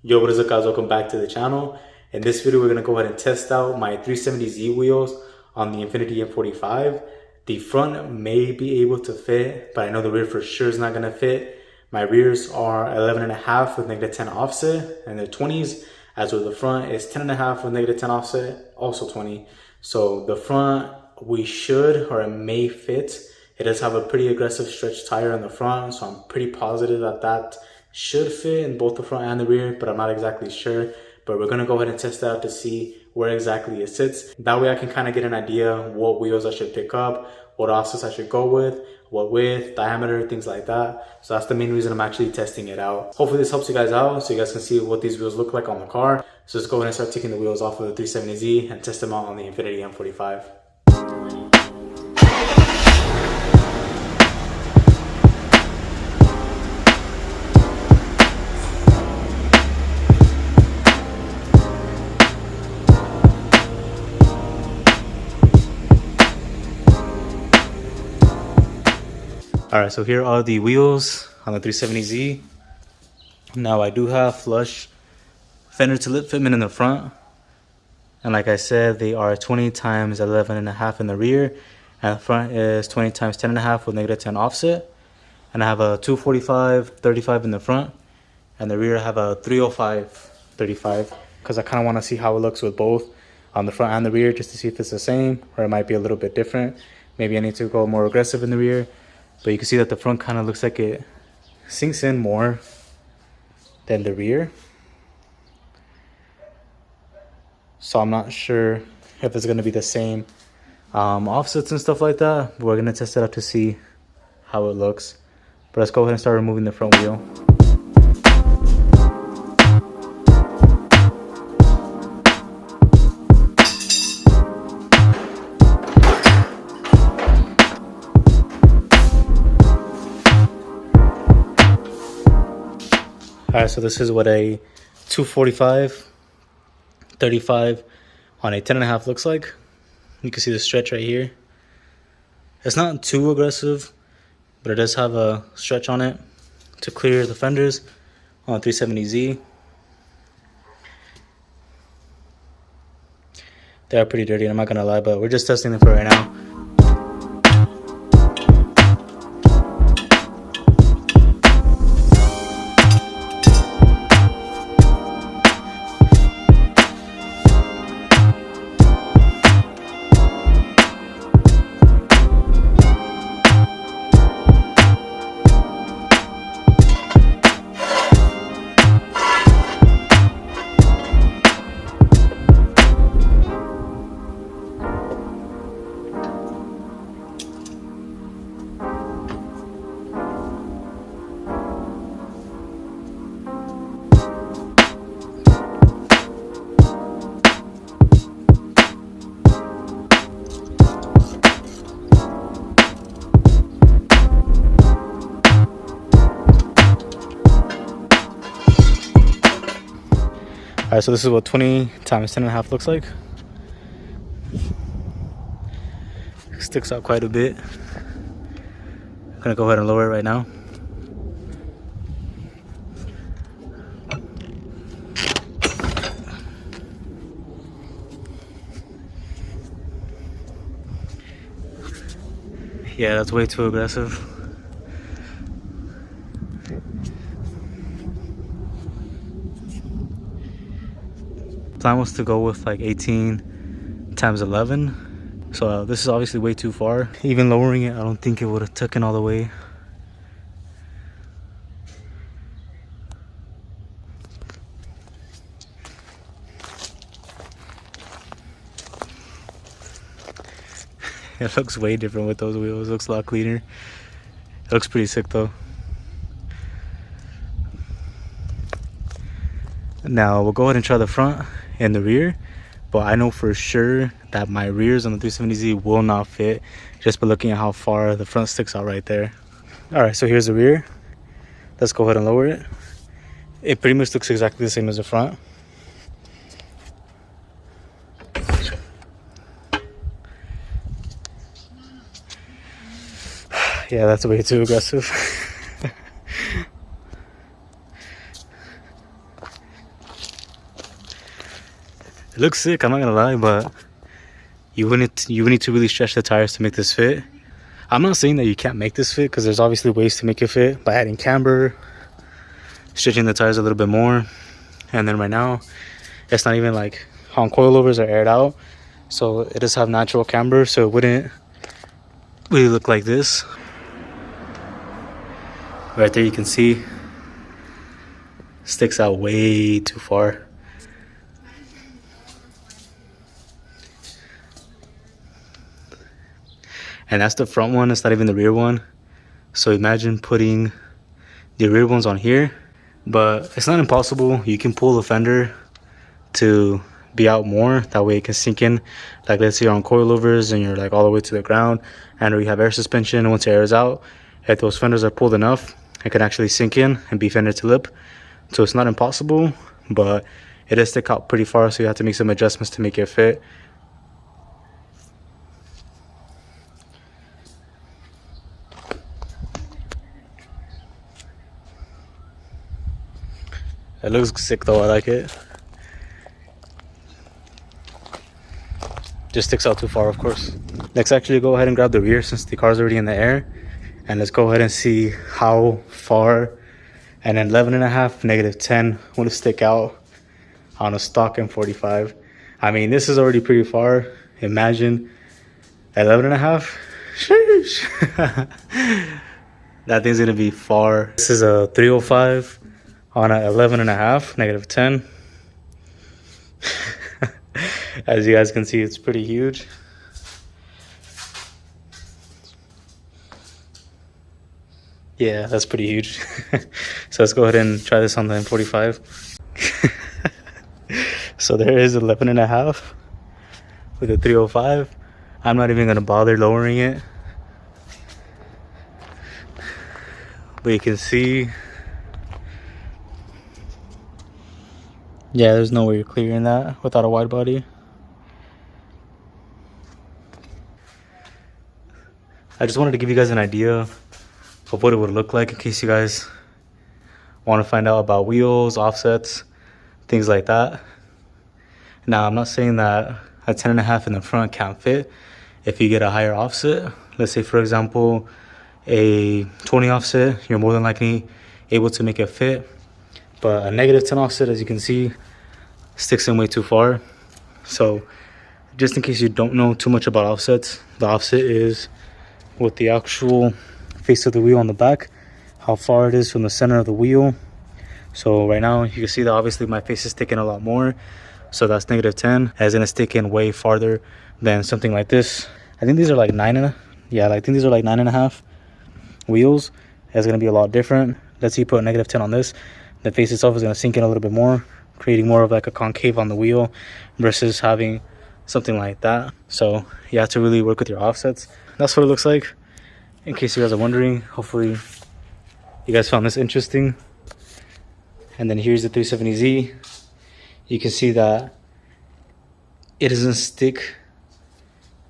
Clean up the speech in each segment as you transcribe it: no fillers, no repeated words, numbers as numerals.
Yo, what is up guys, welcome back to the channel. In this video we're going to go ahead and test out my 370Z wheels on the INFINITI M45. The front may be able to fit, but I know the rear for sure is not going to fit. My rears are 11.5 with -10 offset, and they're 20s, as with the front is 10.5 with -10 offset, also 20. So the front we should, or it may fit. It does have a pretty aggressive stretch tire in the front, so I'm pretty positive that that should fit in both the front and the rear, but I'm not exactly sure. But we're gonna go ahead and test it out to see where exactly it sits. That way I can kind of get an idea what wheels I should pick up, what offsets I should go with, what width, diameter, things like that. So that's the main reason I'm actually testing it out. Hopefully this helps you guys out so you guys can see what these wheels look like on the car. So let's go ahead and start taking the wheels off of the 370Z and test them out on the INFINITI M45. All right, so here are the wheels on the 370Z. Now I do have flush fender to lip fitment in the front. And like I said, they are 20 times 11.5 in the rear. And the front is 20 times 10.5 with -10 offset. And I have a 245 35 in the front. And the rear I have a 305 35. Because I kind of want to see how it looks with both on the front and the rear, just to see if it's the same or it might be a little bit different. Maybe I need to go more aggressive in the rear. But you can see that the front kind of looks like it sinks in more than the rear. So I'm not sure if it's going to be the same offsets and stuff like that. But we're going to test it out to see how it looks. But let's go ahead and start removing the front wheel. All right, so this is what a 245 35 on a 10.5 looks like. You can see the stretch right here. It's not too aggressive, but it does have a stretch on it to clear the fenders on a 370Z. They are pretty dirty, I'm not gonna lie, but we're just testing them for right now. All right, so this is what 20 times 10.5 looks like. It sticks out quite a bit. I'm gonna go ahead and lower it right now. Yeah, that's way too aggressive. Plan was to go with like 18 times 11, so this is obviously way too far. Even lowering it, I don't think it would have taken all the way. It looks way different with those wheels. It looks a lot cleaner. It looks pretty sick though. Now we'll go ahead and try the front and the rear, but I know for sure that my rears on the 370Z will not fit just by looking at how far the front sticks out right there. All right, so here's the rear. Let's go ahead and lower it. It pretty much looks exactly the same as the front. Yeah, that's way too aggressive. It looks sick, I'm not gonna lie, but you would need to really stretch the tires to make this fit. I'm not saying that you can't make this fit, because there's obviously ways to make it fit by adding camber, stretching the tires a little bit more. And then right now, it's not even like on coilovers are aired out, so it does have natural camber, so it wouldn't really look like this. Right there you can see, sticks out way too far. And that's the front one, it's not even the rear one. So imagine putting the rear ones on here, but it's not impossible. You can pull the fender to be out more, that way it can sink in. Like let's say you're on coilovers and you're like all the way to the ground, and you have air suspension, and once the air is out, if those fenders are pulled enough, it can actually sink in and be fender to lip. So it's not impossible, but it does stick out pretty far, so you have to make some adjustments to make it fit. It looks sick though, I like it. Just sticks out too far, of course. Let's actually go ahead and grab the rear since the car's already in the air. And let's go ahead and see how far an 11.5, -10 would stick out on a stock M45. I mean, this is already pretty far. Imagine 11.5. Sheesh. That thing's gonna be far. This is a 305 on a 11.5, -10. As you guys can see, it's pretty huge. Yeah, that's pretty huge. So let's go ahead and try this on the M45. So there is 11.5 with a 305. I'm not even gonna bother lowering it, but you can see, yeah, there's no way you're clearing that without a wide body. I just wanted to give you guys an idea of what it would look like in case you guys want to find out about wheels, offsets, things like that. Now, I'm not saying that a 10.5 in the front can't fit if you get a higher offset. Let's say, for example, a 20 offset, you're more than likely able to make it fit. But a -10 offset, as you can see, sticks in way too far. So just in case you don't know too much about offsets, the offset is with the actual face of the wheel on the back, how far it is from the center of the wheel. So right now you can see that obviously my face is sticking a lot more, so that's -10. It's gonna stick in way farther than something like this. I think these are like 9.5 wheels. It's gonna be a lot different. Let's say you put a -10 on this, the face itself is gonna sink in a little bit more, creating more of like a concave on the wheel versus having something like that. So you have to really work with your offsets. That's what it looks like, in case you guys are wondering. Hopefully you guys found this interesting. And then here's the 370Z. You can see that it doesn't stick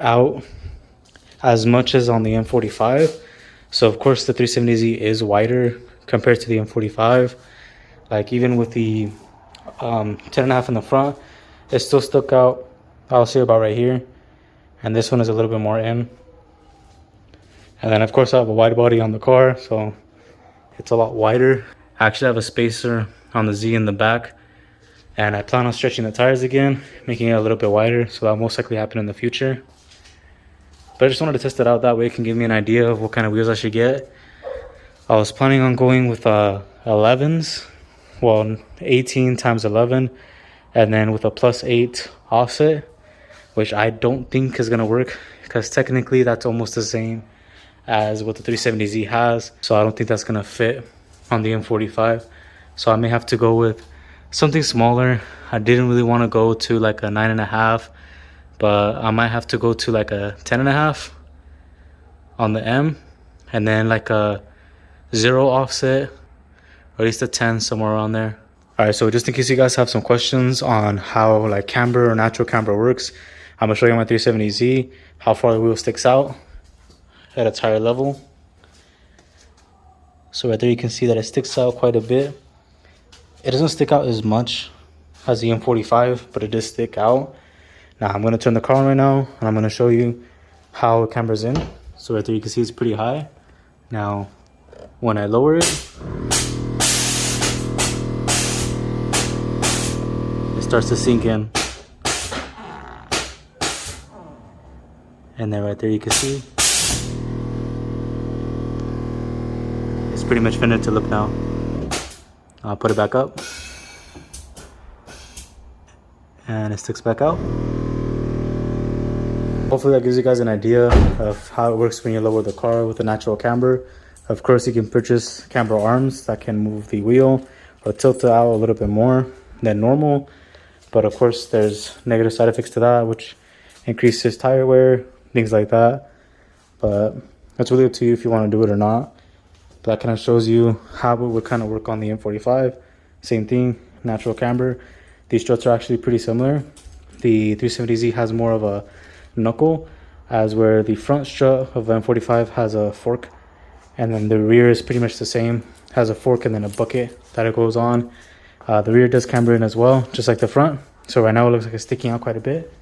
out as much as on the M45. So of course the 370Z is wider compared to the M45. Like even with the 10.5 in the front, it still stuck out, I'll say about right here. And this one is a little bit more in. And then of course I have a wide body on the car, so it's a lot wider. I actually have a spacer on the Z in the back, and I plan on stretching the tires again, making it a little bit wider, so that'll most likely happen in the future. But I just wanted to test it out, that way it can give me an idea of what kind of wheels I should get. I was planning on going with 11s, well 18 times 11, and then with a +8 offset, which I don't think is gonna work, because technically that's almost the same as what the 370Z has, so I don't think that's gonna fit on the M45. So I may have to go with something smaller. I didn't really want to go to like a 9.5, but I might have to go to like a 10.5 on the M, and then like a 0 offset, or at least a 10, somewhere around there. All right, so just in case you guys have some questions on how like camber or natural camber works, I'm gonna show you my 370Z, how far the wheel sticks out at a tire level. So right there you can see that it sticks out quite a bit. It doesn't stick out as much as the M45, but it does stick out. Now I'm going to turn the car on right now, and I'm going to show you how it cambers in. So right there you can see it's pretty high. Now when I lower it, it starts to sink in. And then right there you can see it's pretty much finished to look now. I'll put it back up. And it sticks back out. Hopefully that gives you guys an idea of how it works when you lower the car with a natural camber. Of course, you can purchase camber arms that can move the wheel or tilt it out a little bit more than normal. But of course, there's negative side effects to that, which increases tire wear, things like that. But that's really up to you if you want to do it or not. But that kind of shows you how it would kind of work on the M45. Same thing, natural camber. These struts are actually pretty similar. The 370Z has more of a knuckle, as where the front strut of M45 has a fork, and then the rear is pretty much the same, has a fork and then a bucket that it goes on. The rear does camber in as well, just like the front. So right now it looks like it's sticking out quite a bit,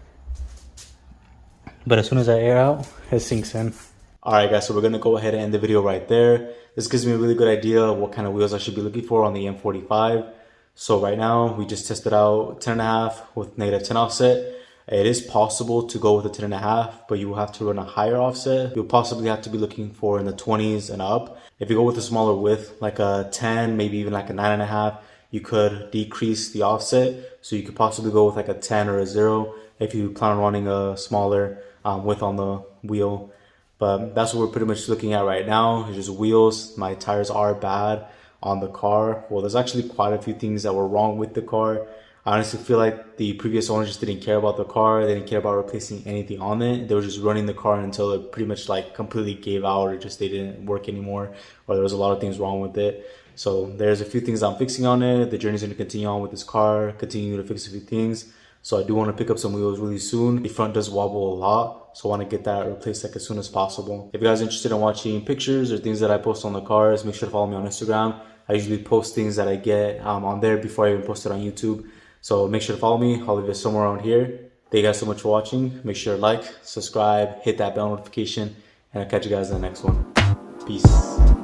but as soon as I air out, it sinks in. Alright guys, so we're going to go ahead and end the video right there. This gives me a really good idea of what kind of wheels I should be looking for on the M45. So right now, we just tested out 10.5 with -10 offset. It is possible to go with a 10.5, but you will have to run a higher offset. You'll possibly have to be looking for in the 20s and up. If you go with a smaller width, like a 10, maybe even like a 9.5, you could decrease the offset. So you could possibly go with like a 10 or a 0 if you plan on running a smaller width on the wheel. But that's what we're pretty much looking at right now. It's just wheels. My tires are bad on the car. Well, there's actually quite a few things that were wrong with the car. I honestly feel like the previous owners just didn't care about the car. They didn't care about replacing anything on it. They were just running the car until it pretty much like completely gave out, or just they didn't work anymore, or there was a lot of things wrong with it. So there's a few things I'm fixing on it. The journey's going to continue on with this car, continue to fix a few things. So I do want to pick up some wheels really soon. The front does wobble a lot, so I want to get that replaced like as soon as possible. If you guys are interested in watching pictures or things that I post on the cars, make sure to follow me on Instagram. I usually post things that I get on there before I even post it on YouTube. So make sure to follow me. I'll leave it somewhere around here. Thank you guys so much for watching. Make sure to like, subscribe, hit that bell notification, and I'll catch you guys in the next one. Peace.